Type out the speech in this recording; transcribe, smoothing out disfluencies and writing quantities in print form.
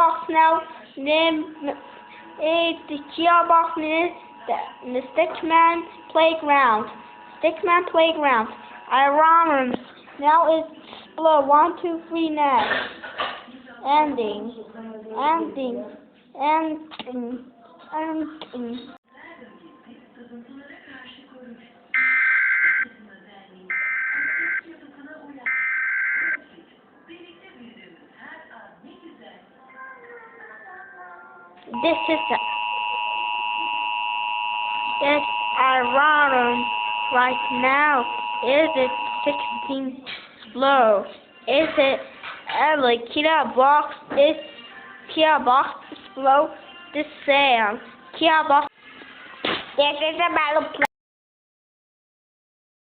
box now. The Kia box is the Stickman Playground. Stickman Playground. I run. Now it's explode. 1, 2, 3 next. Ending. This is it's iron right now. Is it 16 slow? Is it like Kia box? Is Kia box slow? This sound Kia box. This is a battle play.